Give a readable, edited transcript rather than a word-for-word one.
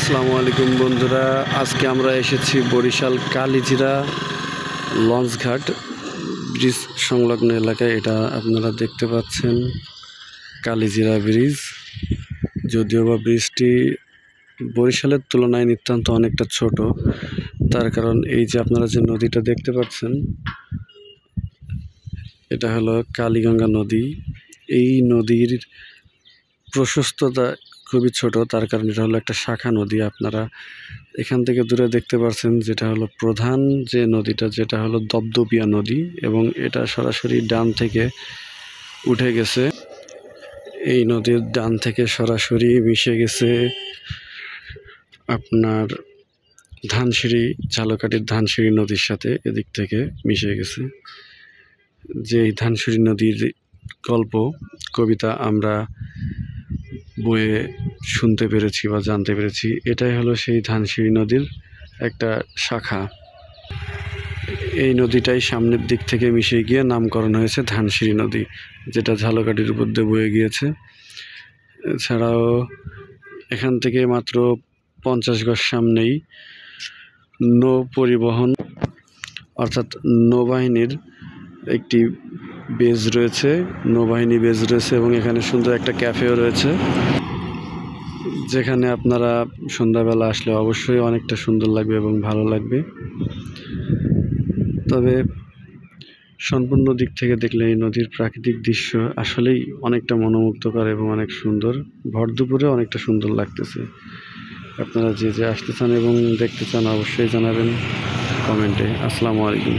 আসসালামু আলাইকুম বন্ধুরা, আজকে আমরা এসেছি বরিশাল কালিজিরা লঞ্চঘাট ব্রিজ সংলগ্ন এলাকায়। এটা আপনারা দেখতে পাচ্ছেন কালিজিরা ব্রিজ। যদিও বা ব্রিজটি বরিশালের তুলনায় নিতান্ত অনেকটা ছোট, তার কারণ এই যে আপনারা যে নদীটা দেখতে পাচ্ছেন এটা হলো কালীগঙ্গা নদী। এই নদীর প্রশস্ততা খুবই ছোট, তার কারণ এটা হলো একটা শাখা নদী। আপনারা এখান থেকে দূরে দেখতে পাচ্ছেন যেটা হলো প্রধান যে নদীটা, যেটা হলো দপদপিয়া নদী, এবং এটা সরাসরি ডান থেকে উঠে গেছে। এই নদীর ডান থেকে সরাসরি মিশে গেছে আপনার ধানসিঁড়ি, ঝালকাঠির ধানসিঁড়ি নদীর সাথে এদিক থেকে মিশে গেছে। যে এই ধানসিঁড়ি নদীর গল্প কবিতা আমরা বইয়ে শুনতে পেরেছি বা জানতে পেরেছি, এটাই হলো সেই ধানসিঁড়ি নদীর একটা শাখা। এই নদীটাই সামনের দিক থেকে মিশে গিয়ে নামকরণ হয়েছে ধানসিঁড়ি নদী, যেটা ঝালকাঠির উপর দিয়ে বয়ে গিয়েছে। এছাড়াও এখান থেকে মাত্র 50 গজ সামনেই নৌ পরিবহন অর্থাৎ নৌবাহিনীর একটি বেজ রয়েছে, নৌবাহিনী বেজ রয়েছে, এবং এখানে সুন্দর একটা ক্যাফেও রয়েছে, যেখানে আপনারা সন্ধ্যাবেলা আসলে অবশ্যই অনেকটা সুন্দর লাগবে এবং ভালো লাগবে। তবে সম্পূর্ণ দিক থেকে দেখলে এই নদীর প্রাকৃতিক দৃশ্য আসলেই অনেকটা মনোমুগ্ধকর এবং অনেক সুন্দর। ভর দুপুরে অনেকটা সুন্দর লাগতেছে। আপনারা যে যে আসতে চান এবং দেখতে চান অবশ্যই জানাবেন কমেন্টে। আসসালামু আলাইকুম।